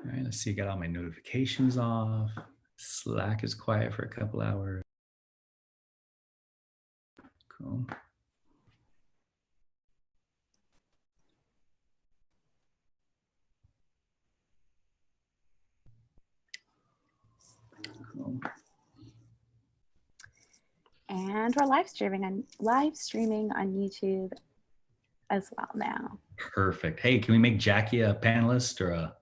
All right, let's see, got all my notifications off. Slack is quiet for a couple hours. Cool. Cool. And we're live streaming on YouTube as well now. Perfect. Hey, can we make Jackie a panelist or a?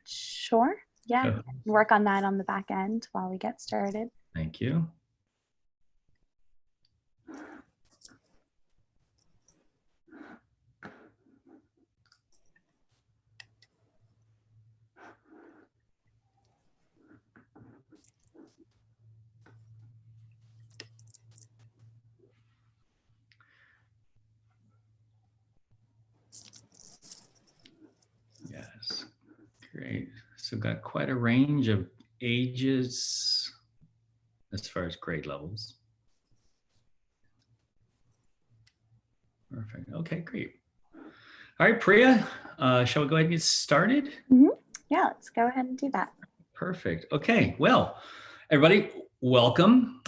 Sure. Yeah. Work on that on the back end while we get started. Thank you. Yes, great. So got quite a range of ages as far as grade levels. Perfect. Okay, great. All right, Priya, shall we go ahead and get started? Mm-hmm. Yeah, let's go ahead and do that. Perfect. Okay, well, everybody, welcome.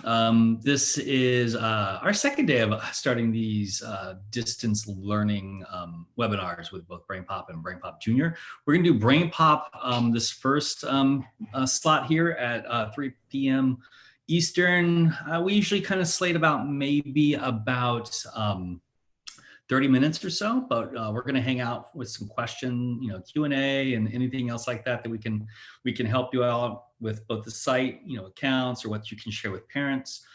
This is our second day of starting these distance learning webinars with both BrainPOP and BrainPOP Junior. We're going to do BrainPOP this first slot here at 3 p.m. Eastern. We usually kind of slate about maybe about 30 minutes or so, but we're going to hang out with some question, Q&A and anything else like that we can help you out with, both the site, accounts or what you can share with parents.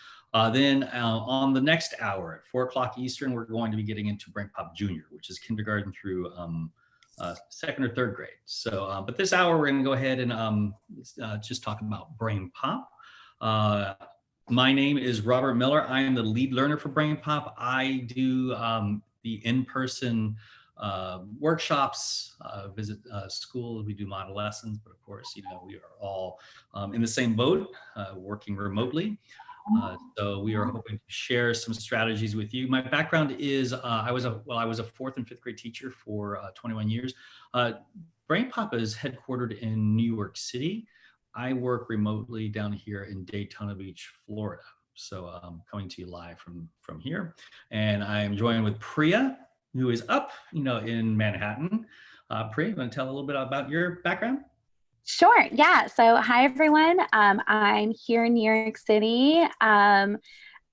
Then on the next hour at 4 o'clock Eastern, we're going to be getting into BrainPOP Junior, which is kindergarten through second or third grade. So, but this hour we're going to go ahead and just talk about BrainPOP. My name is Robert Miller. I am the lead learner for BrainPOP. I do the in-person workshops, visit schools. We do model lessons, but of course, we are all in the same boat, working remotely. So we are hoping to share some strategies with you. My background is I was a fourth and fifth grade teacher for 21 years. BrainPOP is headquartered in New York City. I work remotely down here in Daytona Beach, Florida. So I'm coming to you live from here. And I am joined with Priya, who is up, in Manhattan. Priya, you want to tell a little bit about your background? Sure. Yeah. So hi, everyone. I'm here in New York City. Not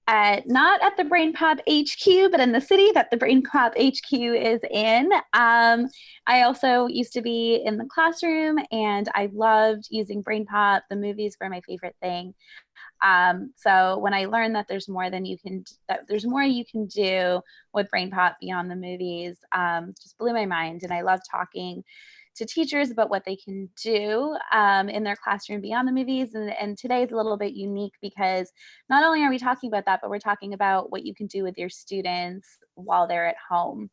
at the BrainPOP HQ, but in the city that the BrainPOP HQ is in. I also used to be in the classroom, and I loved using BrainPOP. The movies were my favorite thing. So when I learned that there's more you can do with BrainPOP beyond the movies, just blew my mind. And I love talking to teachers about what they can do in their classroom beyond the movies. And today is a little bit unique because not only are we talking about that, but we're talking about what you can do with your students while they're at home.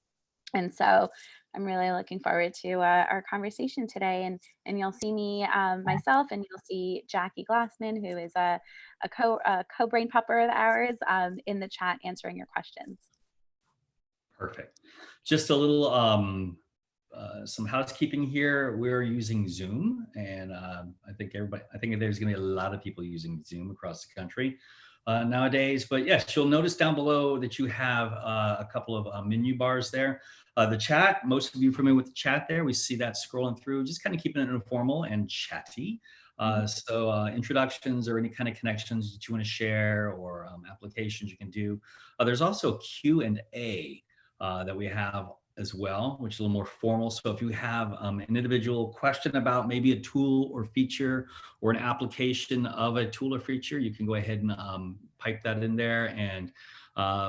And so I'm really looking forward to our conversation today. And you'll see me, myself, and you'll see Jackie Glassman, who is a co-BrainPOPper of ours, in the chat answering your questions. Perfect. Just a little some housekeeping here. We're using Zoom, and I think there's going to be a lot of people using Zoom across the country nowadays. But yes, you'll notice down below that you have a couple of menu bars there. The chat, most of you are familiar with the chat there. We see that scrolling through, just kind of keeping it informal and chatty. So introductions or any kind of connections that you want to share, or applications you can do. There's also Q&A that we have as well, which is a little more formal. So if you have an individual question about maybe a tool or feature or an application of a tool or feature, you can go ahead and pipe that in there. And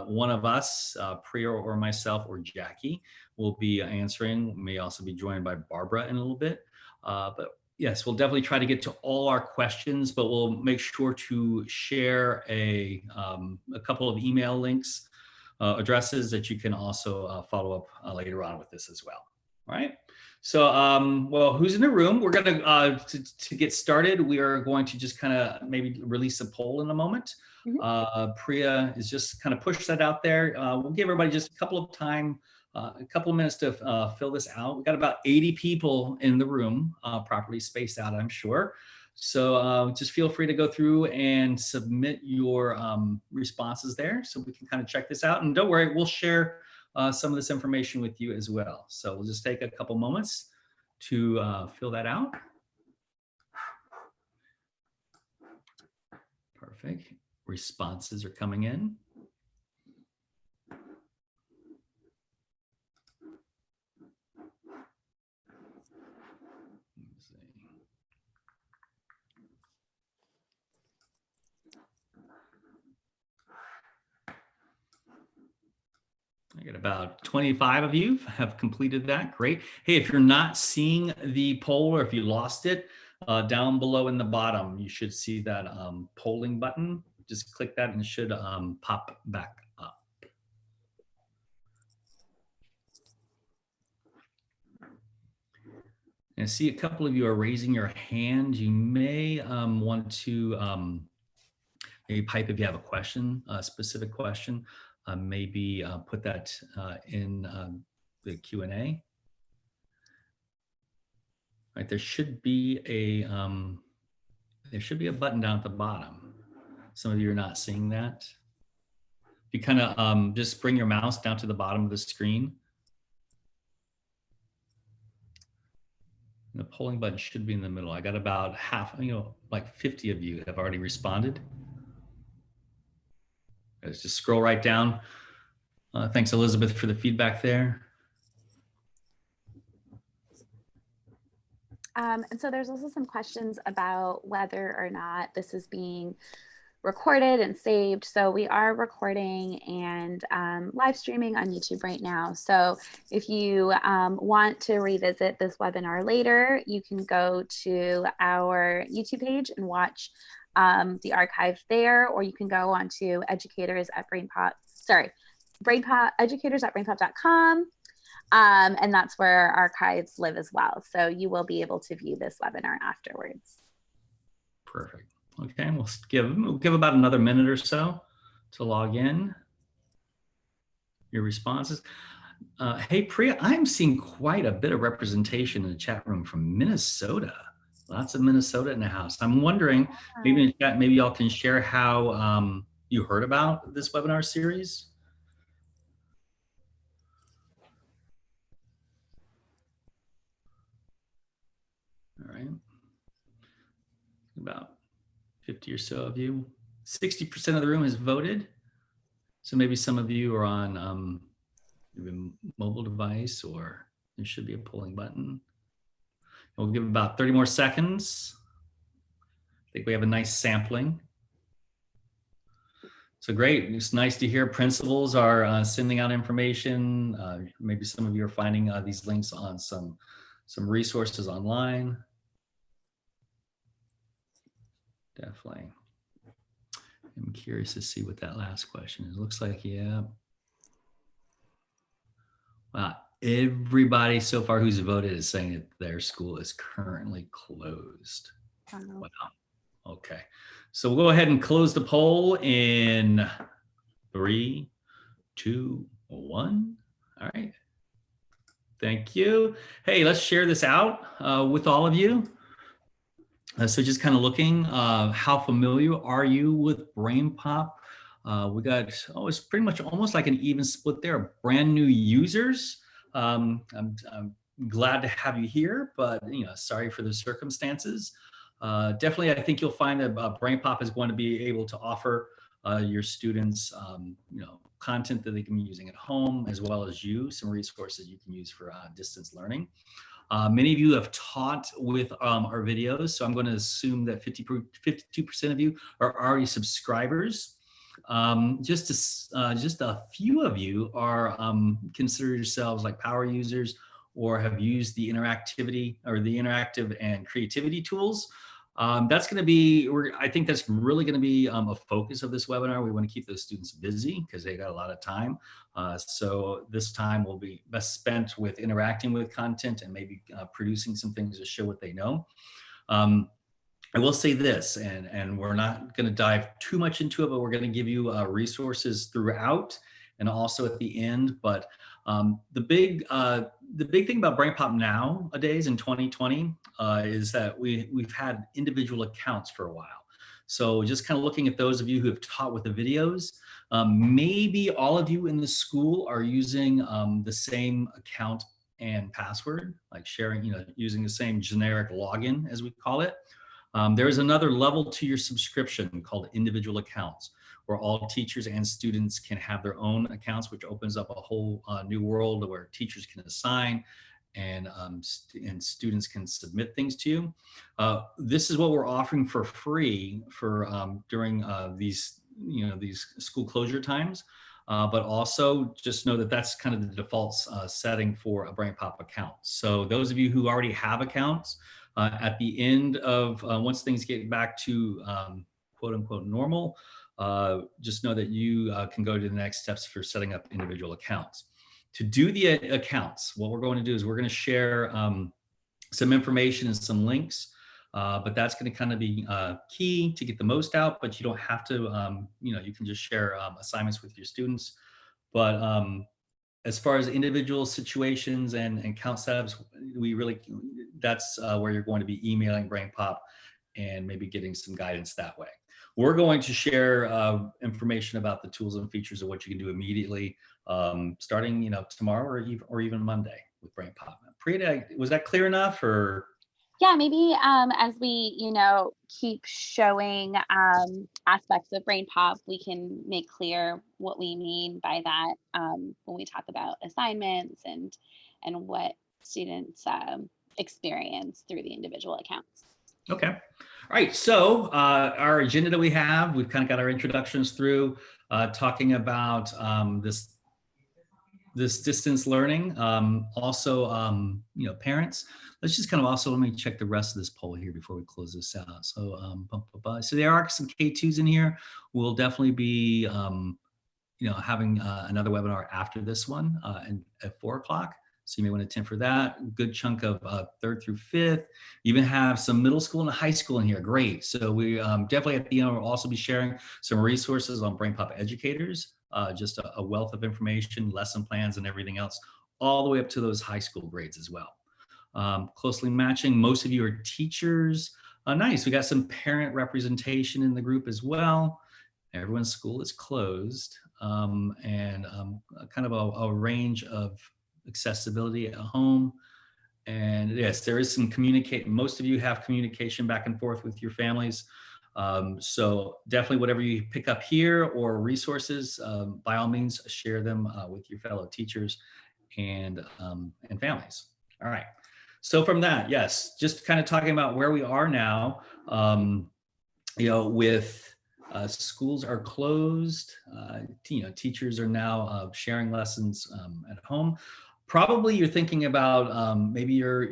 one of us, Priya or myself or Jackie, will be answering. We may also be joined by Barbara in a little bit. But yes, we'll definitely try to get to all our questions, but we'll make sure to share a couple of email links, addresses that you can also follow up later on with this as well. All right. So, well, who's in the room? We're going to get started. We are going to just kind of maybe release a poll in a moment. Priya is just kind of push that out there. We'll give everybody just a couple of time a couple of minutes to fill this out. We've got about 80 people in the room, properly spaced out, I'm sure. So just feel free to go through and submit your responses there so we can kind of check this out. And don't worry, we'll share some of this information with you as well. So we'll just take a couple moments to fill that out. Perfect. Responses are coming in. Let's see. I got about 25 of you have completed that. Great. Hey, if you're not seeing the poll or if you lost it, down below in the bottom, you should see that polling button. Just click that and it should pop back up. And I see a couple of you are raising your hand. You may want to maybe pipe if you have a question, a specific question. Maybe put that in the Q&A. Right, there should be a button down at the bottom. Some of you are not seeing that. If you kind of just bring your mouse down to the bottom of the screen, the polling button should be in the middle. I got about half, like 50 of you have already responded. Let's just scroll right down. Thanks, Elizabeth, for the feedback there. And so there's also some questions about whether or not this is being recorded and saved. So we are recording and live streaming on YouTube right now. So if you want to revisit this webinar later, you can go to our YouTube page and watch the archive there, or you can go on to educators at BrainPOP.com. And that's where our archives live as well. So you will be able to view this webinar afterwards. Perfect. Okay, we'll give about another minute or so to log in your responses. Hey, Priya, I'm seeing quite a bit of representation in the chat room from Minnesota. Lots of Minnesota in the house. I'm wondering, maybe in chat, maybe y'all can share how you heard about this webinar series. All right. About 50 or so of you. 60% of the room has voted. So maybe some of you are on a mobile device, or there should be a polling button. We'll give about 30 more seconds. I think we have a nice sampling. So great, it's nice to hear principals are sending out information. Maybe some of you are finding these links on some resources online. Definitely. I'm curious to see what that last question is. It looks like, yeah. Wow, everybody so far who's voted is saying that their school is currently closed. Wow. Okay, so we'll go ahead and close the poll in 3, 2, 1. All right. Thank you. Hey, let's share this out with all of you. So just kind of looking, how familiar are you with BrainPOP? We got, it's pretty much almost like an even split there, brand new users. I'm glad to have you here, but sorry for the circumstances. Definitely, I think you'll find that BrainPOP is going to be able to offer your students, content that they can be using at home, as well as some resources you can use for distance learning. Many of you have taught with our videos, so I'm going to assume that 52% of you are already subscribers. Just a few of you are consider yourselves like power users or have used the interactivity or the interactive and creativity tools. That's going to be, I think that's really going to be a focus of this webinar. We want to keep those students busy because they got a lot of time. So this time will be best spent with interacting with content and maybe producing some things to show what they know. I will say this, and we're not going to dive too much into it, but we're going to give you resources throughout and also at the end. But The big thing about BrainPOP nowadays in 2020 is that we've had individual accounts for a while. So just kind of looking at those of you who have taught with the videos, maybe all of you in the school are using the same account and password, like sharing, using the same generic login as we call it. There's another level to your subscription called individual accounts, where all teachers and students can have their own accounts, which opens up a whole new world where teachers can assign and students can submit things to you. This is what we're offering for free for during these school closure times. But also just know that that's kind of the default setting for a BrainPOP account. So those of you who already have accounts, at the end of once things get back to quote unquote normal, just know that you can go to the next steps for setting up individual accounts. To do the accounts, what we're going to do is we're going to share some information and some links, but that's going to kind of be key to get the most out, but you don't have to, you can just share assignments with your students. But as far as individual situations and account setups, that's where you're going to be emailing BrainPOP and maybe getting some guidance that way. We're going to share information about the tools and features of what you can do immediately, starting tomorrow or even Monday with BrainPOP. Priya, was that clear enough? Or yeah, maybe as we keep showing aspects of BrainPOP, we can make clear what we mean by that when we talk about assignments and what students experience through the individual accounts. Okay. All right. So our agenda that we've kind of got our introductions through, talking about this distance learning. Also, parents. Let's just kind of also let me check the rest of this poll here before we close this out. So, so there are some K2s in here. We'll definitely be, having another webinar after this one at 4 o'clock. So you may want to attend for that. Good chunk of 3rd through 5th. You even have some middle school and high school in here. Great. So we definitely at the end will also be sharing some resources on BrainPOP educators, just a wealth of information, lesson plans, and everything else, all the way up to those high school grades as well. Closely matching. Most of you are teachers. Nice. We got some parent representation in the group as well. Everyone's school is closed, and kind of a range of accessibility at home. And yes, there is some most of you have communication back and forth with your families. So definitely whatever you pick up here or resources, by all means, share them with your fellow teachers and families. All right. So from that, yes, just kind of talking about where we are now, with schools are closed, teachers are now sharing lessons at home. Probably you're thinking about maybe you're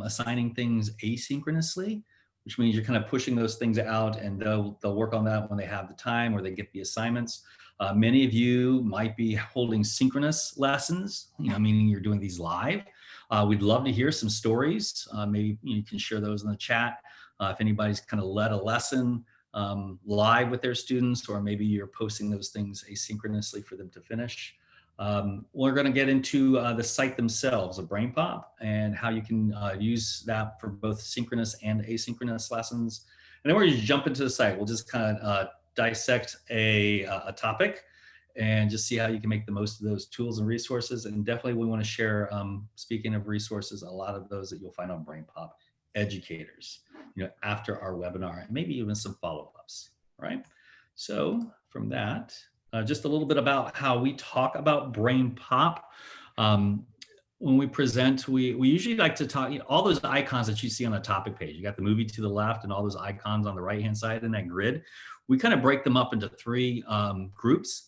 assigning things asynchronously, which means you're kind of pushing those things out, and they'll work on that when they have the time or they get the assignments. Many of you might be holding synchronous lessons, meaning you're doing these live. We'd love to hear some stories. Maybe you can share those in the chat. If anybody's kind of led a lesson live with their students, or maybe you're posting those things asynchronously for them to finish. We're going to get into the site themselves of BrainPOP and how you can use that for both synchronous and asynchronous lessons. And then we're going to jump into the site. We'll just kind of dissect a topic and just see how you can make the most of those tools and resources. And definitely we want to share, speaking of resources, a lot of those that you'll find on BrainPOP educators, after our webinar, and maybe even some follow-ups, right? So from that, just a little bit about how we talk about BrainPOP. When we present, we usually like to talk, all those icons that you see on the topic page. You got the movie to the left and all those icons on the right-hand side in that grid. We kind of break them up into 3 groups,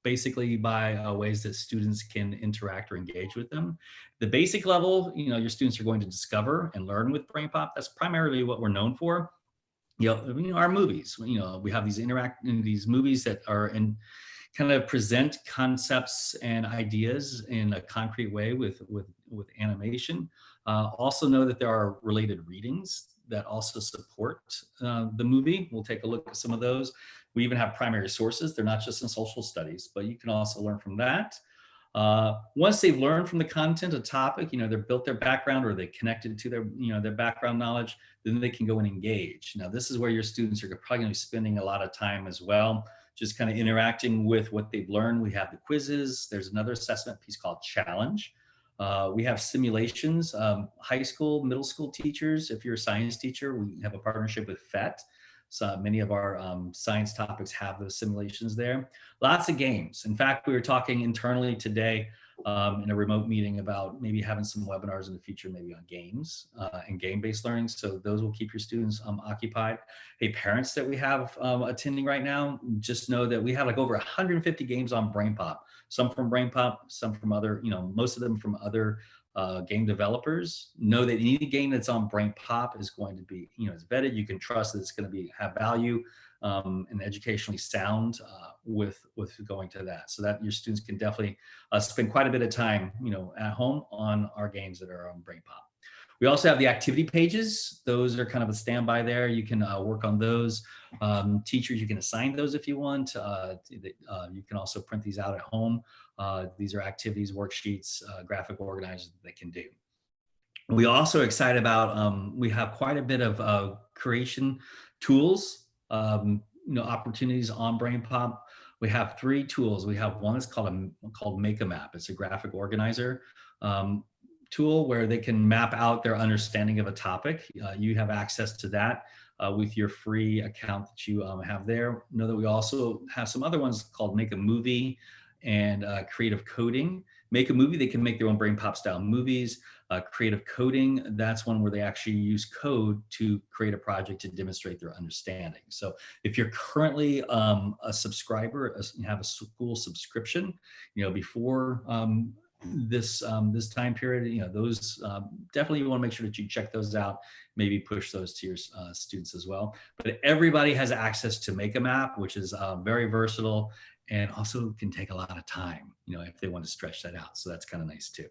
basically by ways that students can interact or engage with them. The basic level, your students are going to discover and learn with BrainPOP. That's primarily what we're known for. Our movies, we have these movies that are in kind of present concepts and ideas in a concrete way with animation. Also know that there are related readings that also support the movie. We'll take a look at some of those. We even have primary sources. They're not just in social studies, but you can also learn from that. Once they've learned from the content, a topic, they're built their background or they connected to their background knowledge, then they can go and engage. Now, this is where your students are probably going to be spending a lot of time as well, just kind of interacting with what they've learned. We have the quizzes. There's another assessment piece called challenge. We have simulations, high school, middle school teachers. If you're a science teacher, we have a partnership with PhET. So many of our science topics have those simulations there. Lots of games. In fact, we were talking internally today in a remote meeting about maybe having some webinars in the future, maybe on games and game-based learning. So those will keep your students occupied. Hey, parents that we have attending right now, just know that we have like over 150 games on BrainPOP. Some from BrainPOP, some from other, most of them from other game developers. Know that any game that's on BrainPOP is going to be, it's vetted. You can trust that it's going to have value and educationally sound with going to that. So that your students can definitely spend quite a bit of time, at home on our games that are on BrainPOP. We also have the activity pages. Those are kind of a standby there. You can work on those. Teachers, you can assign those if you want. You can also print these out at home. These are activities, worksheets, graphic organizers that they can do. We also excited about, we have quite a bit of creation tools, opportunities on BrainPOP. We have 3 tools. We have one that's called Make a Map. It's a graphic organizer tool where they can map out their understanding of a topic. You have access to that with your free account that you have there. Know that we also have some other ones called Make a Movie and Creative Coding. Make a Movie, they can make their own BrainPOP style movies. Creative Coding, that's one where they actually use code to create a project to demonstrate their understanding. So if you're currently a subscriber, you have a school subscription, before this time period, those definitely you want to make sure that you check those out, maybe push those to your students as well. But everybody has access to Make a Map, which is very versatile and also can take a lot of time, if they want to stretch that out. So that's kind of nice too.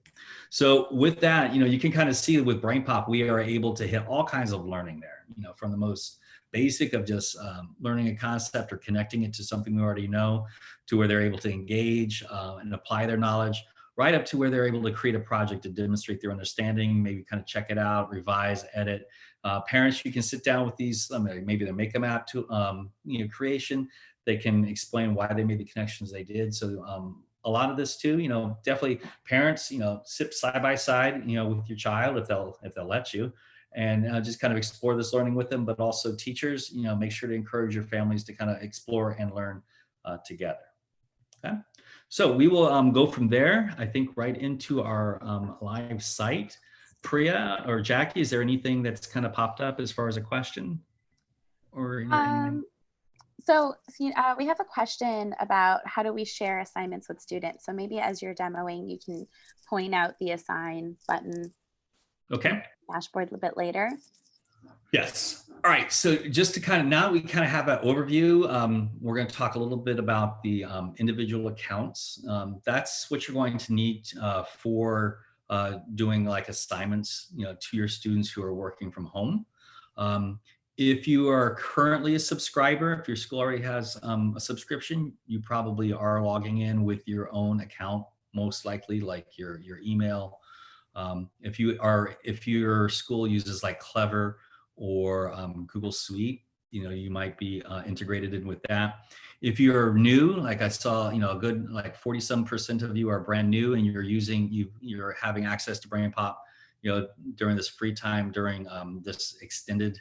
So with that, you can kind of see with BrainPOP, we are able to hit all kinds of learning there, from the most basic of just learning a concept or connecting it to something we already know, to where they're able to engage and apply their knowledge, right up to where they're able to create a project to demonstrate their understanding, maybe kind of check it out, revise, edit. Parents, you can sit down with these, maybe the Make a Map to creation. They can explain why they made the connections they did. So a lot of this too, definitely parents, sit side by side, with your child if they'll let you, and just kind of explore this learning with them. But also teachers, make sure to encourage your families to kind of explore and learn together. Okay. So we will go from there, I think, right into our live site. Priya or Jackie, is there anything that's kind of popped up as far as a question or anything? So we have a question about how do we share assignments with students. So maybe as you're demoing, you can point out the assign button. Okay. Dashboard a bit later. Yes. All right. So just to now we have an overview. We're going to talk a little bit about the individual accounts. That's what you're going to need for doing like assignments, to your students who are working from home. If you are currently a subscriber, if your school already has a subscription, you probably are logging in with your own account, most likely, like your email. If your school uses like Clever or Google Suite, you might be integrated in with that. If you're new, like I saw, a good like 40% of you are brand new and you're having access to BrainPOP, during this free time, during this extended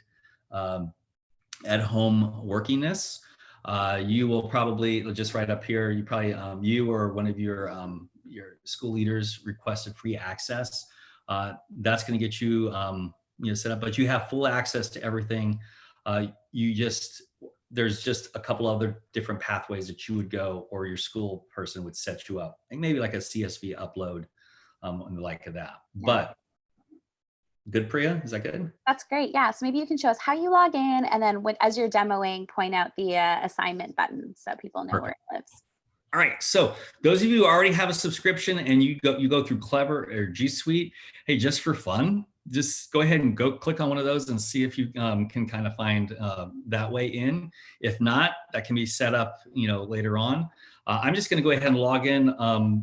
at home workingness. You will probably, just right up here, you or one of your school leaders requested free access. That's going to get you set up, but you have full access to everything. There's just a couple other different pathways that you would go, or your school person would set you up, and maybe like a CSV upload and the like of that. Yeah. But good, Priya? Is that good? That's great. Yeah. So maybe you can show us how you log in, and then as you're demoing, point out the assignment button so people know Perfect. Where it lives. All right. So those of you who already have a subscription and you go through Clever or G Suite, hey, just for fun, just go ahead and go click on one of those and see if you can kind of find that way in. If not, that can be set up, later on. I'm just going to go ahead and log in.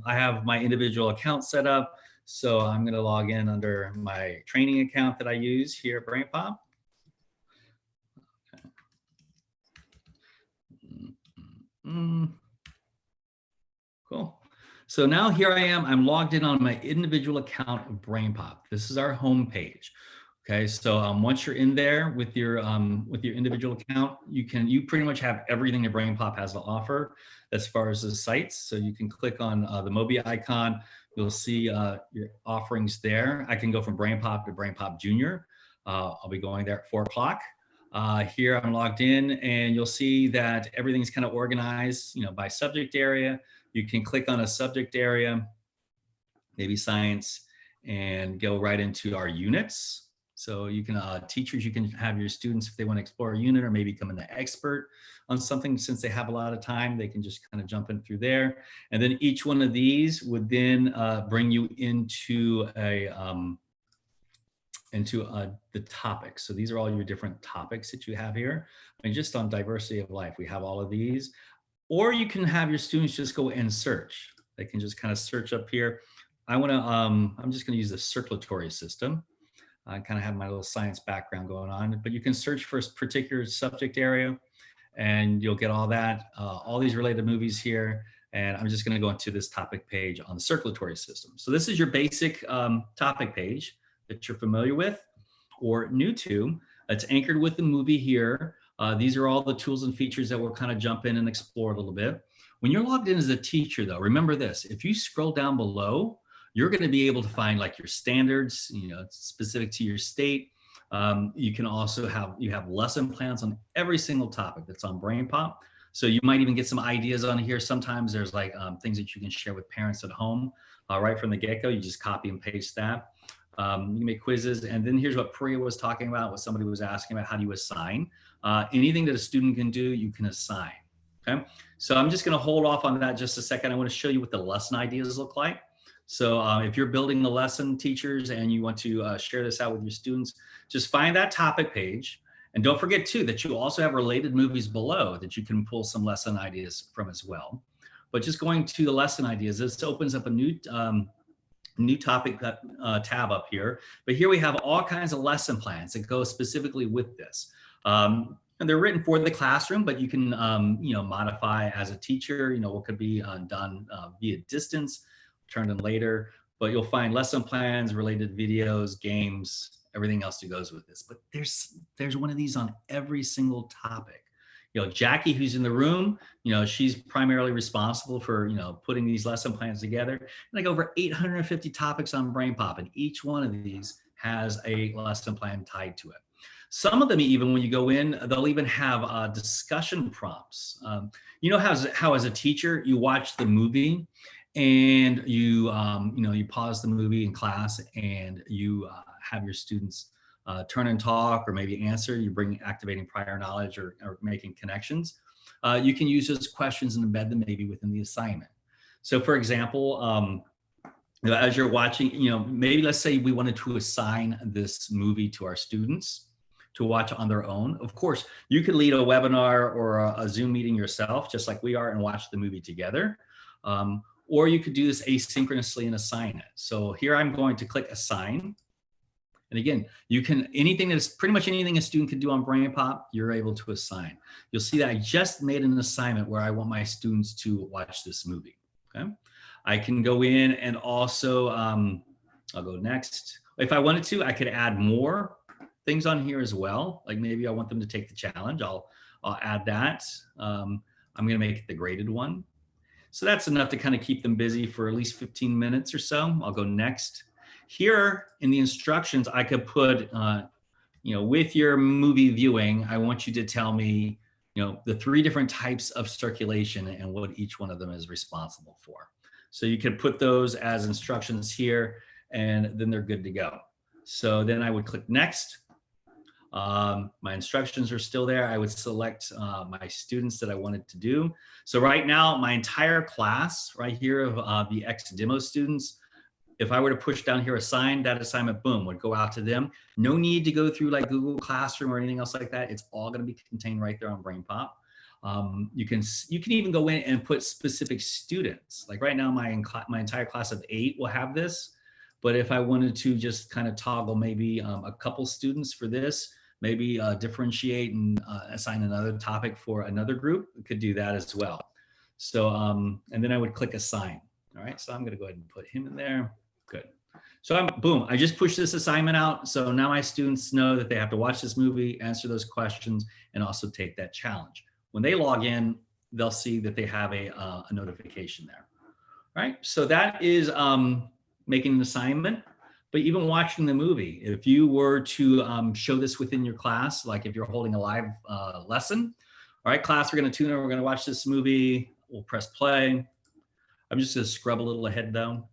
I have my individual account set up. So I'm going to log in under my training account that I use here at BrainPOP. Okay. Cool. So now here I am. I'm logged in on my individual account of BrainPOP. This is our home page. Okay, so once you're in there with your individual account, you pretty much have everything that BrainPOP has to offer as far as the sites. So you can click on the Mobi icon. You'll see your offerings there. I can go from BrainPOP to BrainPOP Junior. I'll be going there at 4 o'clock. Here I'm logged in, and you'll see that everything's kind of organized, by subject area. You can click on a subject area, maybe science, and go right into our units. So you can, teachers, you can have your students, if they want to explore a unit or maybe become an expert on something, since they have a lot of time, they can just kind of jump in through there. And then each one of these would then bring you into the topics. So these are all your different topics that you have here. I mean, just on diversity of life, we have all of these. Or you can have your students just go and search. They can just kind of search up here. I'm just going to use the circulatory system. I kind of have my little science background going on, but you can search for a particular subject area and you'll get all that, all these related movies here. And I'm just going to go into this topic page on the circulatory system. So this is your basic topic page that you're familiar with or new to. It's anchored with the movie here. These are all the tools and features that we'll kind of jump in and explore a little bit. When you're logged in as a teacher, though, remember this: if you scroll down below, you're going to be able to find like your standards, specific to your state. You can also have lesson plans on every single topic that's on BrainPOP. So you might even get some ideas on here. Sometimes there's like things that you can share with parents at home right from the get-go. You just copy and paste that. You can make quizzes. And then here's what Priya was talking about, what somebody was asking about: how do you assign? Anything that a student can do, you can assign. Okay. So I'm just going to hold off on that just a second. I want to show you what the lesson ideas look like. So if you're building the lesson, teachers, and you want to share this out with your students, just find that topic page. And don't forget too, that you also have related movies below that you can pull some lesson ideas from as well. But just going to the lesson ideas, this opens up a new topic tab up here. But here we have all kinds of lesson plans that go specifically with this. And they're written for the classroom, but you can modify as a teacher, what could be done via distance, turned in later. But you'll find lesson plans, related videos, games, everything else that goes with this. But there's one of these on every single topic. Jackie, who's in the room, she's primarily responsible for, putting these lesson plans together. Like over 850 topics on BrainPOP, and each one of these has a lesson plan tied to it. Some of them, even when you go in, they'll even have discussion prompts. How as a teacher, you watch the movie and you pause the movie in class and you have your students turn and talk, or maybe answer. You bring activating prior knowledge or making connections. You can use those questions and embed them maybe within the assignment. So for example, as you're watching, maybe let's say we wanted to assign this movie to our students to watch on their own. Of course, you could lead a webinar or a Zoom meeting yourself, just like we are, and watch the movie together. Or you could do this asynchronously and assign it. So here I'm going to click assign. And again, pretty much anything a student can do on BrainPOP, you're able to assign. You'll see that I just made an assignment where I want my students to watch this movie. Okay. I can go in and also, I'll go next. If I wanted to, I could add more things on here as well. Like maybe I want them to take the challenge. I'll add that. I'm going to make it the graded one. So that's enough to kind of keep them busy for at least 15 minutes or so. I'll go next. Here in the instructions, I could put, with your movie viewing, I want you to tell me, the 3 different types of circulation and what each one of them is responsible for. So you can put those as instructions here, and then they're good to go. So then I would click next. My instructions are still there. I would select my students that I wanted to do. So right now, my entire class right here of the X demo students, if I were to push down here, assign, that assignment, boom, would go out to them. No need to go through like Google Classroom or anything else like that. It's all going to be contained right there on BrainPOP. You can even go in and put specific students. Like right now, my entire class of 8 will have this. But if I wanted to just kind of toggle maybe a couple students for this, maybe differentiate and assign another topic for another group, we could do that as well. So, and then I would click assign. All right, so I'm gonna go ahead and put him in there. Good. So boom, I just pushed this assignment out. So now my students know that they have to watch this movie, answer those questions, and also take that challenge. When they log in, they'll see that they have a notification there. All right, so that is making an assignment. But even watching the movie, if you were to show this within your class, like if you're holding a live lesson, all right, class, we're gonna tune in, we're gonna watch this movie, we'll press play. I'm just gonna scrub a little ahead though.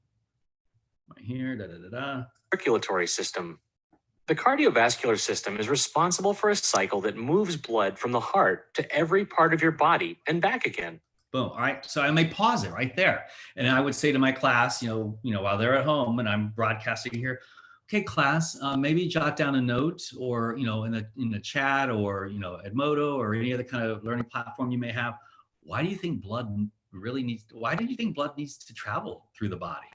Right here, Circulatory system. The cardiovascular system is responsible for a cycle that moves blood from the heart to every part of your body and back again. Boom. All right. So I may pause it right there. And I would say to my class, while they're at home and I'm broadcasting here, okay, class, maybe jot down a note or, in the chat or, Edmodo or any other kind of learning platform you may have. Why do you think blood needs to travel through the body?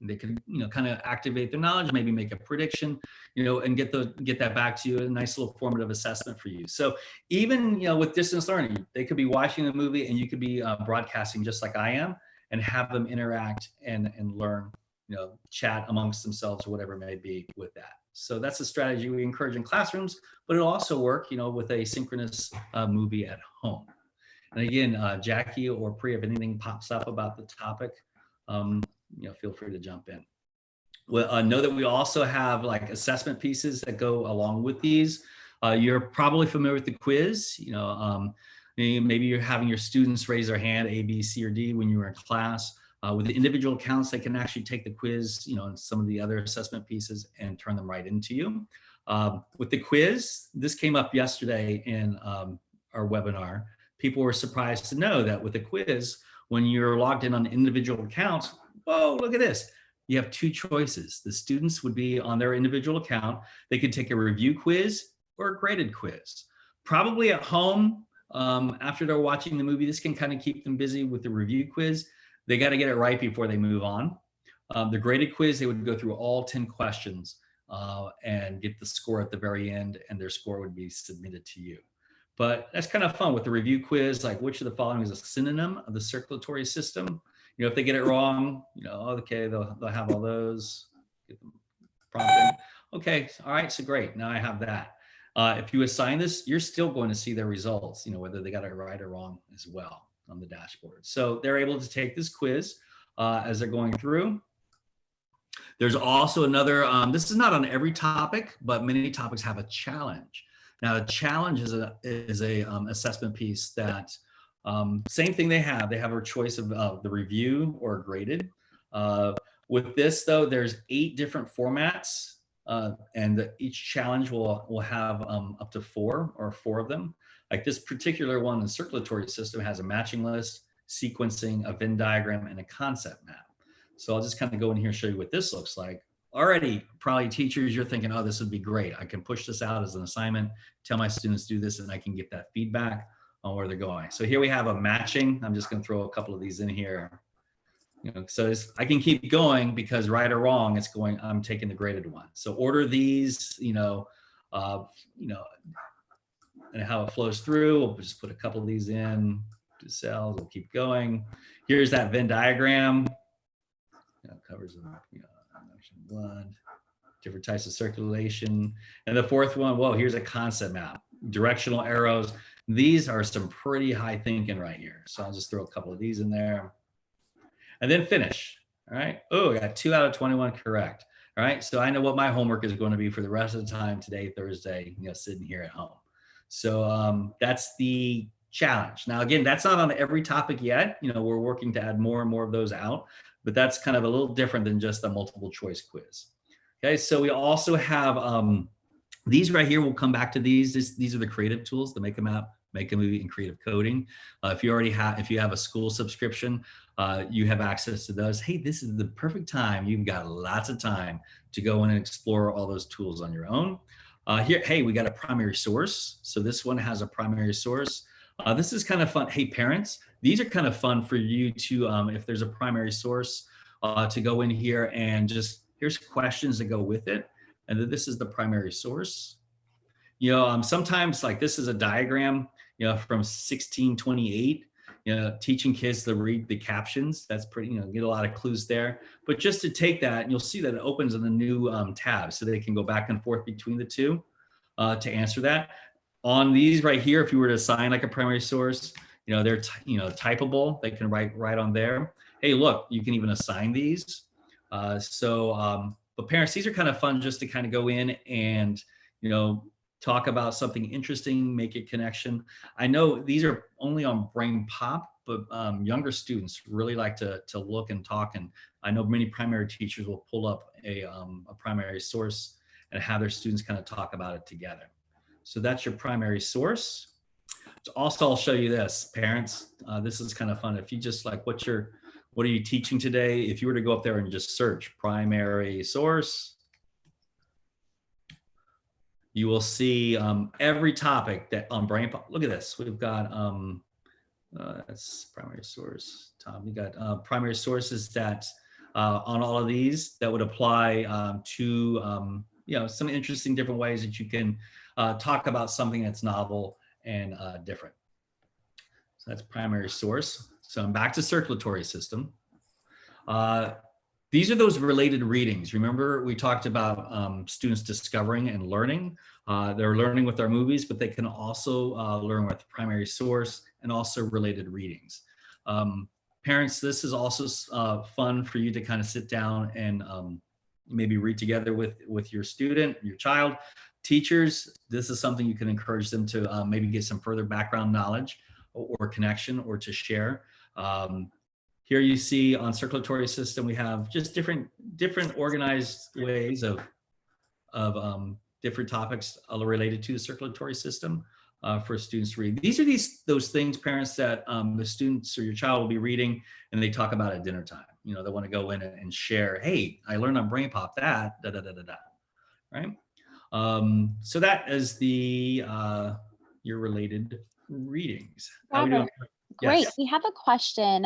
They can, kind of activate their knowledge, maybe make a prediction, and get that back to you, a nice little formative assessment for you. So even, with distance learning, they could be watching the movie and you could be broadcasting just like I am and have them interact and learn, chat amongst themselves or whatever it may be with that. So that's a strategy we encourage in classrooms, but it'll also work, with a synchronous movie at home. And again, Jackie or Priya, if anything pops up about the topic, feel free to jump in. Well, know that we also have like assessment pieces that go along with these. You're probably familiar with the quiz. Maybe you're having your students raise their hand, A, B, C, or D when you were in class. With the individual accounts, they can actually take the quiz, and some of the other assessment pieces and turn them right into you. With the quiz, this came up yesterday in our webinar. People were surprised to know that with the quiz, when you're logged in on individual accounts, whoa, look at this. You have 2 choices. The students would be on their individual account. They could take a review quiz or a graded quiz. Probably at home, after they're watching the movie, this can kind of keep them busy with the review quiz. They got to get it right before they move on. The graded quiz, they would go through all 10 questions and get the score at the very end, and their score would be submitted to you. But that's kind of fun with the review quiz, like which of the following is a synonym of the circulatory system? If they get it wrong, okay, they'll have all those, get them prompted. Okay, all right, so great, now I have that. If you assign this, you're still going to see their results, whether they got it right or wrong as well on the dashboard. So they're able to take this quiz as they're going through. There's also another, this is not on every topic, but many topics have a challenge. Now, a challenge is a assessment piece that same thing they have a choice of the review or graded. With this though, there's 8 different formats and each challenge will have up to 4 of them. Like this particular one, the circulatory system has a matching list, sequencing, a Venn diagram, and a concept map. So I'll just kind of go in here and show you what this looks like. Already, probably teachers, you're thinking, oh, this would be great. I can push this out as an assignment, tell my students to do this, and I can get that feedback on where they're going. So here we have a matching. I'm just going to throw a couple of these in here. So I can keep going because right or wrong, it's going. I'm taking the graded one. So order these, and how it flows through. We'll just put a couple of these in to cells. We'll keep going. Here's that Venn diagram. Covers blood, different types of circulation. And the 4th one, whoa, here's a concept map, directional arrows. These are some pretty high thinking right here. So I'll just throw a couple of these in there and then finish. All right. Oh, I got 2 out of 21 correct. All right. So I know what my homework is going to be for the rest of the time today, Thursday, sitting here at home. So that's the challenge. Now, again, that's not on every topic yet. We're working to add more and more of those out, but that's kind of a little different than just a multiple choice quiz. Okay. So we also have these right here. We'll come back to these. These are the creative tools, the Make a Map, Make a Movie, and Creative Coding. If you have a school subscription, you have access to those. Hey, this is the perfect time. You've got lots of time to go in and explore all those tools on your own. Here, hey, we got a primary source. So this one has a primary source. This is kind of fun. Hey, parents, these are kind of fun for you to, if there's a primary source, to go in here and just, here's questions that go with it. And then this is the primary source. Sometimes like this is a diagram, from 1628, teaching kids to read the captions. That's pretty, get a lot of clues there. But just to take that, and you'll see that it opens in a new tab, so they can go back and forth between the two to answer that. On these right here, if you were to assign like a primary source, they're typable. They can write on there. Hey, look, you can even assign these. But parents, these are kind of fun just to kind of go in and talk about something interesting, make a connection. I know these are only on BrainPOP, but younger students really like to look and talk. And I know many primary teachers will pull up a primary source and have their students kind of talk about it together. So that's your primary source. So also, I'll show you this, parents. This is kind of fun. If you just like, what are you teaching today? If you were to go up there and just search primary source, you will see every topic that on BrainPOP. Look at this. We've got, that's primary source. Tom, you got primary sources that on all of these that would apply to, some interesting different ways that you can talk about something that's novel and different. So that's primary source. So I'm back to circulatory system. These are those related readings. Remember, we talked about students discovering and learning. They're learning with our movies, but they can also learn with primary source and also related readings. Parents, this is also fun for you to kind of sit down and maybe read together with your student, your child. Teachers, this is something you can encourage them to maybe get some further background knowledge or connection or to share. Here you see on circulatory system, we have just different organized ways of different topics related to the circulatory system for students to read. These are those things, parents, that the students or your child will be reading and they talk about at dinner time. They want to go in and share, hey, I learned on BrainPOP that, right? So that is your related readings. How we doing? Great. Yes. We have a question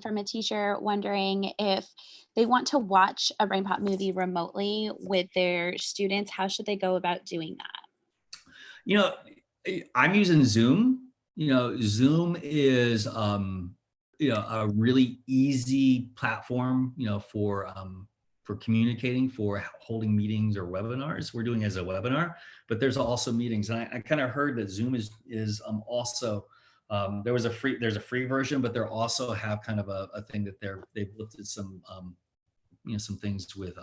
from a teacher wondering if they want to watch a BrainPOP movie remotely with their students. How should they go about doing that? I'm using Zoom. Zoom is a really easy platform, for communicating, for holding meetings or webinars. We're doing it as a webinar, but there's also meetings. And I kind of heard that Zoom is also, there's a free version, but they also have kind of a thing that they've looked at some, some things with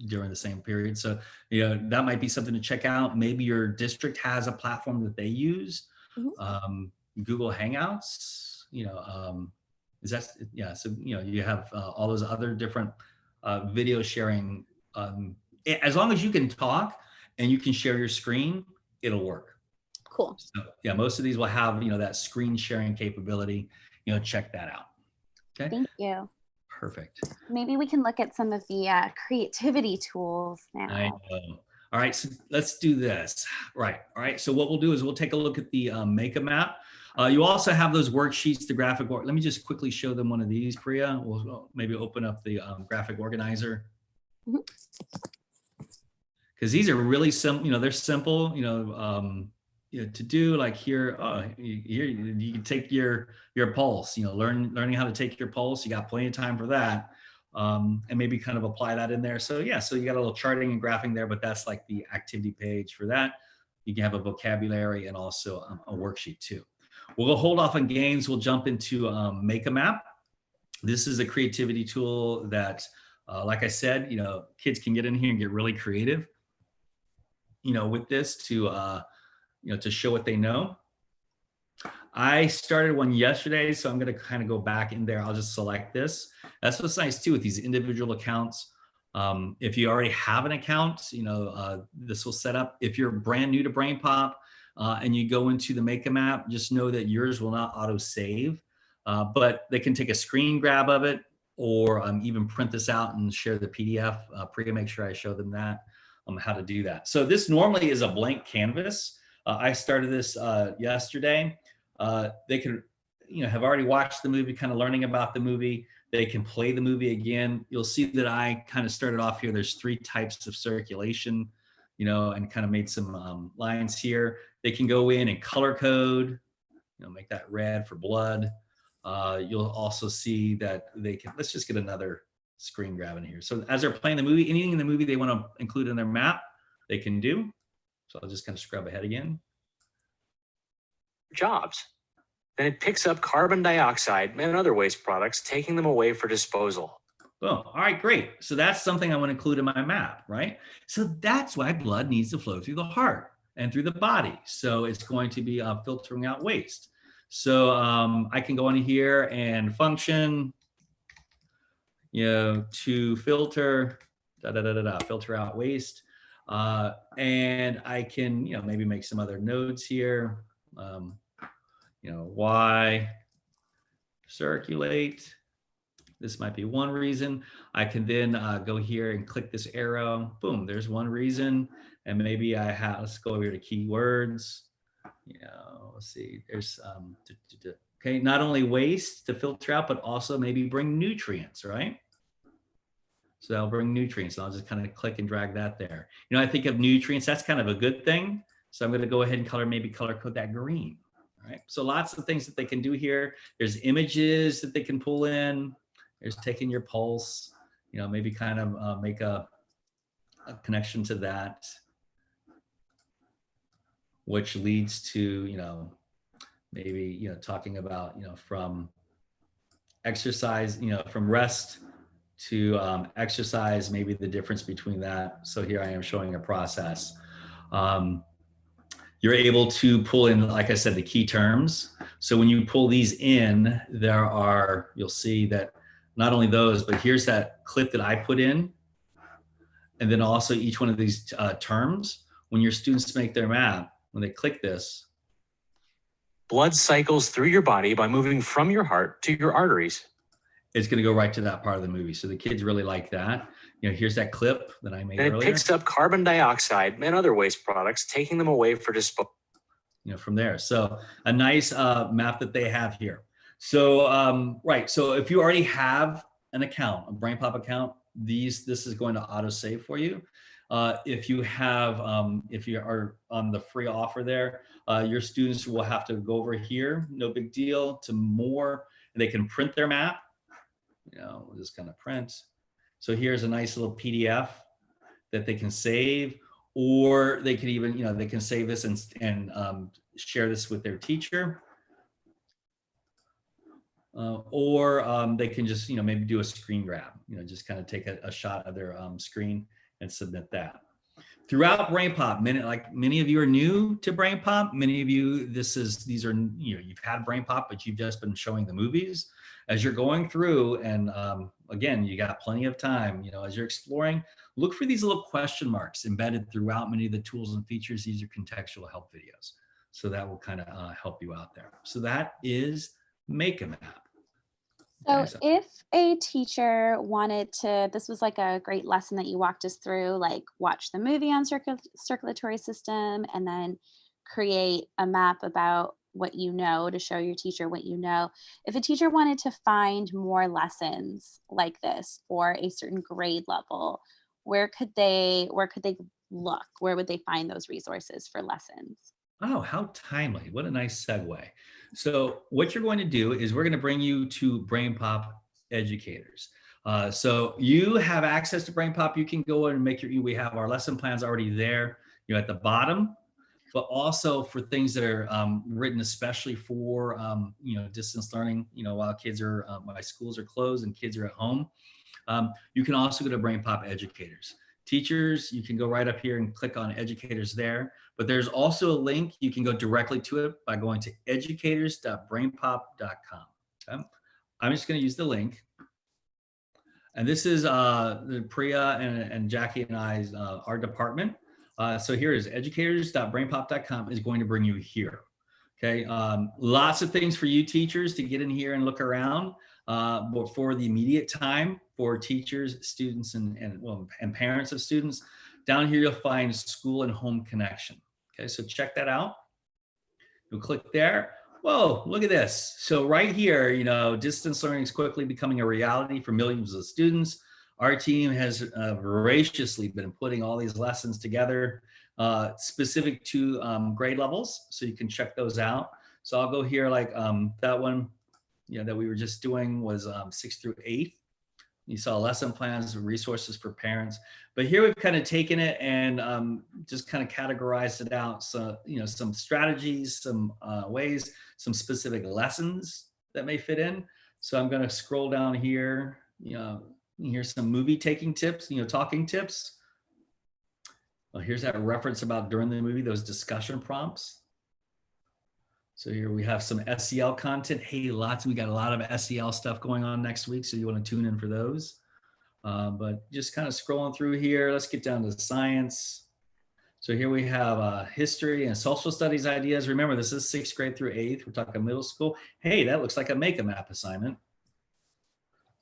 during the same period. So, that might be something to check out. Maybe your district has a platform that they use, Google Hangouts, is that, yeah. So, you have all those other different video sharing. As long as you can talk and you can share your screen, it'll work. Cool. So, yeah, most of these will have, that screen sharing capability, check that out. Okay. Thank you. Perfect. Maybe we can look at some of the creativity tools now. I know. All right, so let's do this. Right. All right. So what we'll do is we'll take a look at the make a map. You also have those worksheets, the graphic. Let me just quickly show them one of these, Priya. We'll maybe open up the graphic organizer. Because these are really simple. They're simple. To do, like here. Here you can take your pulse. Learning how to take your pulse. You got plenty of time for that. And maybe kind of apply that in there. So yeah, so you got a little charting and graphing there, but that's like the activity page for that. You can have a vocabulary and also a worksheet too. We'll hold off on games. We'll jump into Make a Map. This is a creativity tool that, like I said, kids can get in here and get really creative, with this to show what they know. I started one yesterday, so I'm going to kind of go back in there. I'll just select this. That's what's nice too with these individual accounts. If you already have an account, this will set up. If you're brand new to BrainPOP and you go into the Make a Map, just know that yours will not auto save, but they can take a screen grab of it or even print this out and share the PDF. Priya, make sure I show them that, how to do that. So this normally is a blank canvas. I started this yesterday. They can, have already watched the movie, kind of learning about the movie. They can play the movie again. You'll see that I kind of started off here. There's 3 types of circulation, and kind of made some lines here. They can go in and color code, make that red for blood. You'll also see that they can, let's just get another screen grab in here. So as they're playing the movie, anything in the movie they want to include in their map, they can do. So I'll just kind of scrub ahead again. Jobs. Then it picks up carbon dioxide and other waste products, taking them away for disposal. Boom. All right, great. So that's something I want to include in my map, right? So that's why blood needs to flow through the heart and through the body. So it's going to be filtering out waste. So I can go in here and function, to filter, filter out waste. And I can, maybe make some other nodes here. Why circulate. This might be one reason. I can then go here and click this arrow. Boom, there's one reason. And maybe I have, let's go over here to keywords. Let's see, there's, okay, not only waste to filter out, but also maybe bring nutrients, right? So that'll bring nutrients. I'll just kind of click and drag that there. I think of nutrients, that's kind of a good thing. So I'm going to go ahead and color code that green. All right. So lots of things that they can do here. There's images that they can pull in. There's taking your pulse, maybe kind of make a connection to that, which leads to, maybe, talking about, from exercise, from rest to exercise, maybe the difference between that. So here I am showing a process. You're able to pull in, like I said, the key terms. So when you pull these in, you'll see that not only those, but here's that clip that I put in. And then also each one of these terms, when your students make their map, when they click this. Blood cycles through your body by moving from your heart to your arteries. It's going to go right to that part of the movie. So the kids really like that. Here's that clip that I made earlier. And it picks up carbon dioxide and other waste products, taking them away for disposal. From there. So a nice map that they have here. So, right. So if you already have an account, a BrainPOP account, this is going to auto save for you. If you are on the free offer there, your students will have to go over here, no big deal, to more, and they can print their map. We'll just kind of print. So here's a nice little PDF that they can save, or they can even, they can save this and share this with their teacher. Or they can just, maybe do a screen grab, just kind of take a shot of their screen and submit that. Throughout BrainPOP, many of you are new to BrainPOP. Many of you, these are, you've had BrainPOP, but you've just been showing the movies. As you're going through, and again, you got plenty of time, as you're exploring, look for these little question marks embedded throughout many of the tools and features. These are contextual help videos. So that will kind of help you out there. So that is Make a Map. So if a teacher wanted to, this was like a great lesson that you walked us through, like watch the movie on circulatory system and then create a map about what you know to show your teacher what you know. If a teacher wanted to find more lessons like this for a certain grade level, where could they look? Where would they find those resources for lessons? Oh, how timely. What a nice segue. So what you're going to do is we're going to bring you to BrainPOP educators. So you have access to BrainPOP. You can go in and we have our lesson plans already there, at the bottom, but also for things that are written especially for, distance learning, while schools are closed and kids are at home. You can also go to BrainPOP educators. Teachers, you can go right up here and click on educators there, but there's also a link. You can go directly to it by going to educators.brainpop.com. Okay? I'm just going to use the link. And this is Priya and Jackie and I's, our department. So here is educators.brainpop.com is going to bring you here. Okay. Lots of things for you teachers to get in here and look around. But for the immediate time for teachers, students, and parents of students, down here you'll find school and home connection. Okay, so check that out. You'll click there, Whoa, look at this. So right here, distance learning is quickly becoming a reality for millions of students. Our team has voraciously been putting all these lessons together specific to grade levels. So you can check those out. So I'll go here like that one, that we were just doing was 6th through 8th. You saw lesson plans, resources for parents. But here we've kind of taken it and just kind of categorized it out. So, some strategies, some ways, some specific lessons that may fit in. So I'm going to scroll down here. Here's some movie taking tips, talking tips. Well, here's that reference about during the movie, those discussion prompts. So here we have some SEL content. Hey, we got a lot of SEL stuff going on next week. So you want to tune in for those. But just kind of scrolling through here, let's get down to science. So here we have history and social studies ideas. Remember, this is 6th grade through 8th. We're talking middle school. Hey, that looks like a make a map assignment.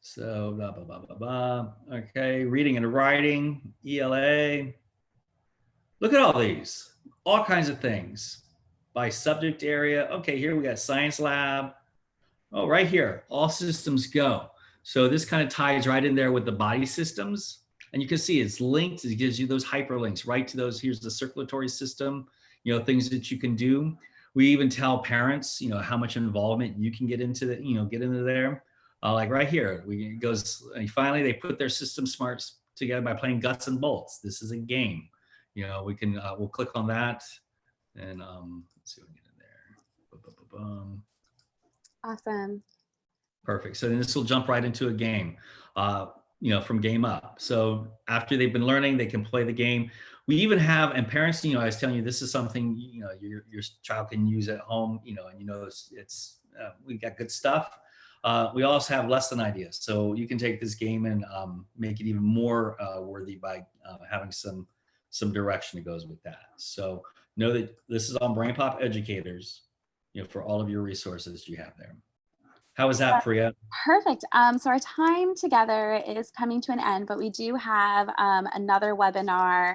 So blah, blah, blah, blah, blah. Okay, reading and writing, ELA. Look at all these, all kinds of things by subject area. Okay, here we got science lab. Oh, right here, all systems go. So this kind of ties right in there with the body systems. And you can see it's linked. It gives you those hyperlinks right to those. Here's the circulatory system, things that you can do. We even tell parents, how much involvement you can get into get into there. Like right here, finally they put their system smarts together by playing guts and bolts. This is a game. We'll click on that and let's see what we can get in there. Awesome. Perfect. So then this will jump right into a game, from game up. So after they've been learning, they can play the game. We even have, and parents, I was telling you, this is something, your child can use at home, and it's we got good stuff. We also have lesson ideas. So you can take this game and make it even more worthy by having some direction that goes with that. So know that this is on BrainPOP Educators, for all of your resources you have there. How is that, Priya? Perfect. So our time together is coming to an end, but we do have another webinar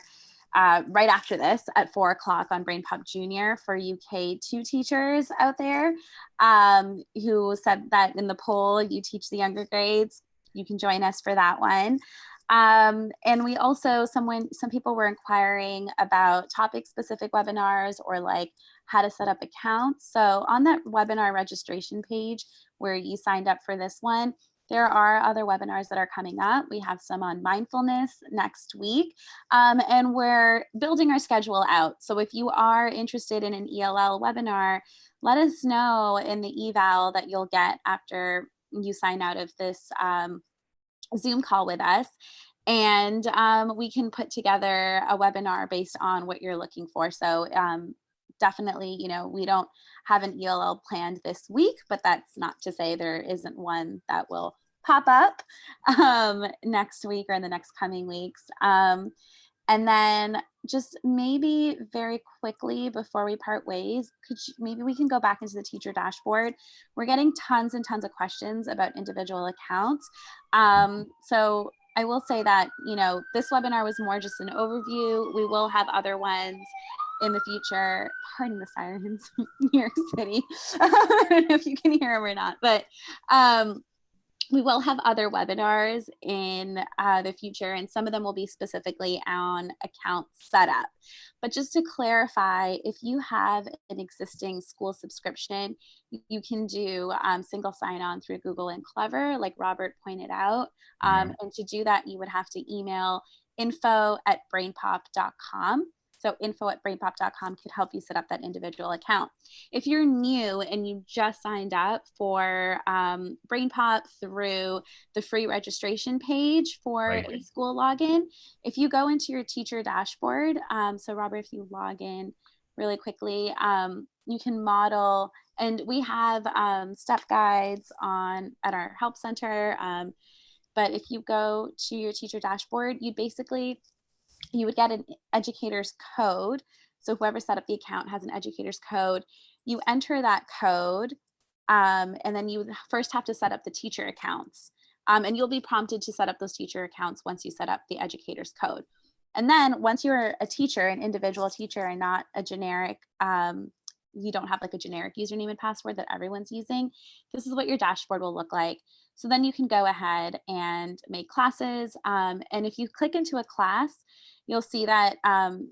right after this at 4 o'clock on BrainPOP Junior for UK2 teachers out there who said that in the poll, you teach the younger grades. You can join us for that one. And we also, some people were inquiring about topic-specific webinars or like how to set up accounts. So on that webinar registration page where you signed up for this one, there are other webinars that are coming up. We have some on mindfulness next week, and we're building our schedule out. So if you are interested in an ELL webinar, let us know in the eval that you'll get after you sign out of this Zoom call with us, and we can put together a webinar based on what you're looking for. So definitely, we don't have an ELL planned this week, but that's not to say there isn't one that will pop up next week or in the next coming weeks. And then just maybe very quickly before we part ways, maybe we can go back into the teacher dashboard. We're getting tons and tons of questions about individual accounts. So I will say that, this webinar was more just an overview. We will have other ones in the future. Pardon the sirens, New York City. I don't know if you can hear them or not, but we will have other webinars in the future, and some of them will be specifically on account setup. But just to clarify, if you have an existing school subscription, you can do single sign-on through Google and Clever, like Robert pointed out. And to do that, you would have to email info@brainpop.com. So info@brainpop.com could help you set up that individual account. If you're new and you just signed up for BrainPOP through the free registration page for a school login, if you go into your teacher dashboard, so Robert, if you log in really quickly, you can model, and we have step guides at our help center. But if you go to your teacher dashboard, you would get an educator's code. So whoever set up the account has an educator's code. You enter that code, and then you would first have to set up the teacher accounts. And you'll be prompted to set up those teacher accounts once you set up the educator's code. And then once you're a teacher, an individual teacher, and not a generic you don't have like a generic username and password that everyone's using, this is what your dashboard will look like. So then you can go ahead and make classes. And if you click into a class, you'll see that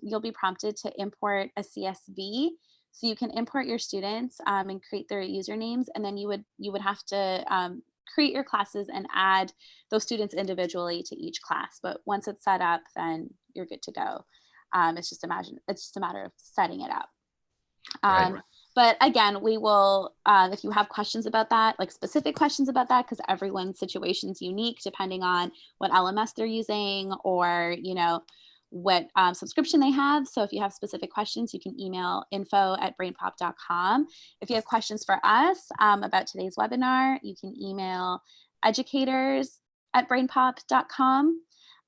you'll be prompted to import a CSV. So you can import your students and create their usernames, and then you would have to create your classes and add those students individually to each class. But once it's set up, then you're good to go. It's just a matter of setting it up. Right. But again, we will, if you have questions about that, like specific questions about that, because everyone's situation is unique depending on what LMS they're using or, you know, what subscription they have. So if you have specific questions, you can email info@brainpop.com. If you have questions for us about today's webinar, you can email educators@brainpop.com.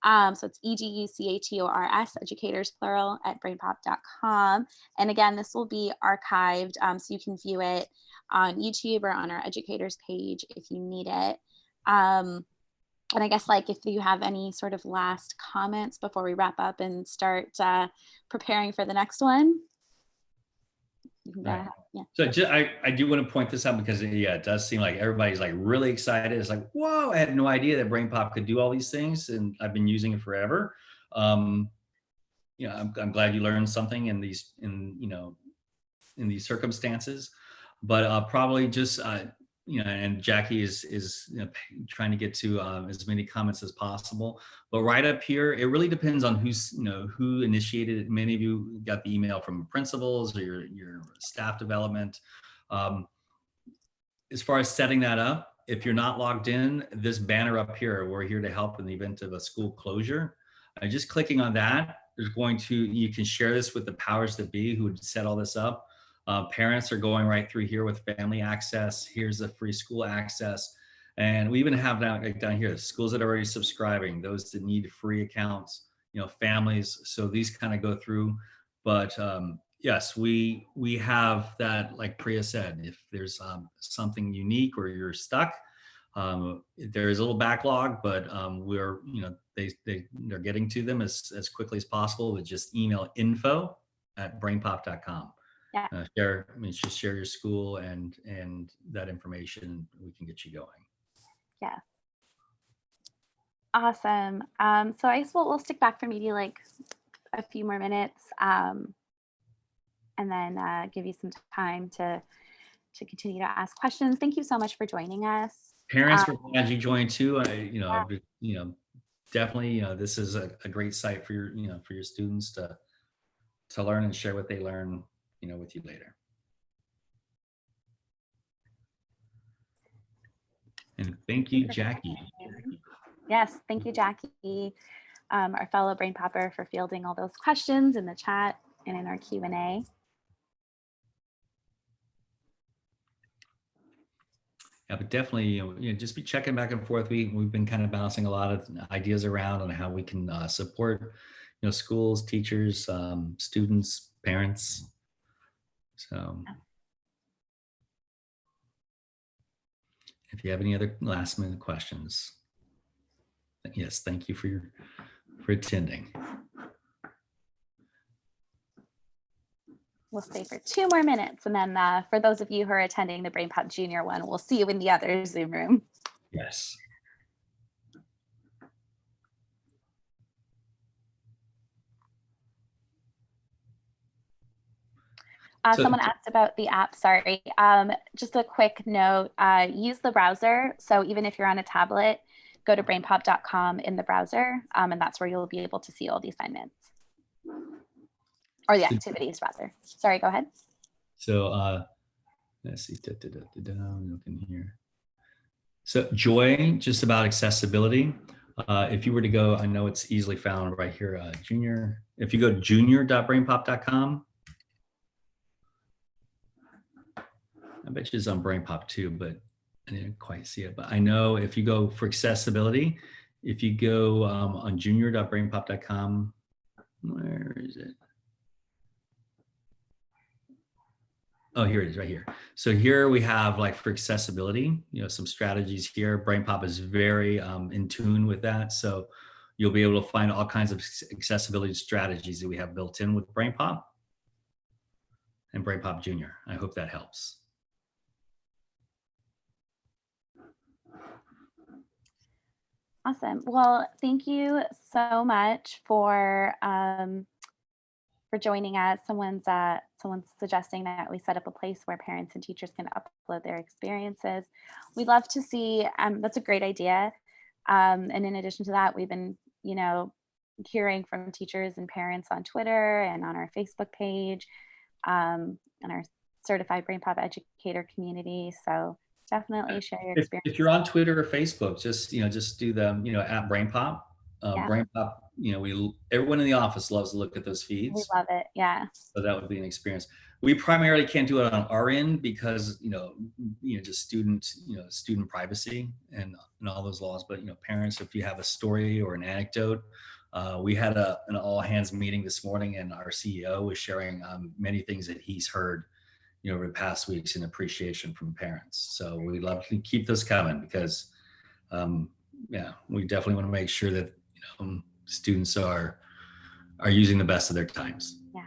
So it's EDUCATORS, educators plural, @brainpop.com. And again, this will be archived, so you can view it on YouTube or on our educators page if you need it. And I guess like if you have any sort of last comments before we wrap up and start preparing for the next one. Right. Yeah. So I do want to point this out because it does seem like everybody's like really excited. It's like, whoa, I had no idea that BrainPOP could do all these things, and I've been using it forever. I'm glad you learned something in these circumstances, but probably just and Jackie is trying to get to as many comments as possible. But right up here, it really depends on who initiated it. Many of you got the email from principals or your staff development. As far as setting that up, if you're not logged in, this banner up here, we're here to help in the event of a school closure. Just clicking on that, you can share this with the powers that be who would set all this up. Parents are going right through here with family access. Here's the free school access. And we even have down here, schools that are already subscribing, those that need free accounts, families. So these kind of go through, but yes, we have that, like Priya said, if there's something unique or you're stuck, there is a little backlog, but they're getting to them as quickly as possible with just email info@brainpop.com. Yeah. Just share your school and that information, we can get you going. Yeah. Awesome. So I guess we'll stick back for maybe like a few more minutes, and then give you some time to continue to ask questions. Thank you so much for joining us. Parents, we're glad you joined too. Definitely, this is a great site for your students to learn and share what they learn, with you later. And thank you, Jackie. Yes, thank you, Jackie, our fellow Brain Popper, for fielding all those questions in the chat and in our Q&A. Yeah, but definitely, just be checking back and forth. We've been kind of bouncing a lot of ideas around on how we can support, schools, teachers, students, parents. So if you have any other last minute questions, yes, thank you for attending. We'll stay for 2 more minutes, and then for those of you who are attending the BrainPOP Junior one, we'll see you in the other Zoom room. Yes. Someone asked about the app, sorry. Just a quick note, use the browser. So even if you're on a tablet, go to brainpop.com in the browser, and that's where you'll be able to see all the assignments. Or the activities, rather. Sorry, go ahead. So let's see, looking here. So Joy, just about accessibility. If you were to go, I know it's easily found right here, Junior. If you go to junior.brainpop.com, I bet you it's on BrainPOP too, but I didn't quite see it. But I know if you go for accessibility, if you go on junior.brainpop.com, where is it? Oh, here it is right here. So here we have, like, for accessibility, some strategies here. BrainPOP is very in tune with that. So you'll be able to find all kinds of accessibility strategies that we have built in with BrainPOP. and BrainPOP Junior. I hope that helps. Awesome. Well, thank you so much for joining us. Someone's suggesting that we set up a place where parents and teachers can upload their experiences. We'd love to see. That's a great idea. And in addition to that, we've been, hearing from teachers and parents on Twitter and on our Facebook page, and our certified BrainPOP educator community. So definitely share your experience. If you're on Twitter or Facebook, just do the at BrainPOP. Yeah. BrainPOP. Everyone in the office loves to look at those feeds. We love it. Yeah. So that would be an experience. We primarily can't do it on our end because just student privacy and all those laws. But parents, if you have a story or an anecdote, we had an all hands meeting this morning, and our CEO was sharing many things that he's heard over the past weeks in appreciation from parents. So we love to keep those coming because we definitely want to make sure that students are using the best of their times. Yeah.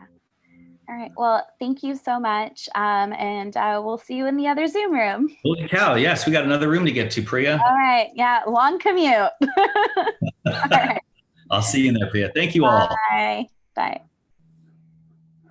All right. Well, thank you so much. And we'll see you in the other Zoom room. Holy cow. Yes, we got another room to get to, Priya. All right. Yeah. Long commute. All right. I'll see you in there, Priya. Thank you all. Bye. Bye.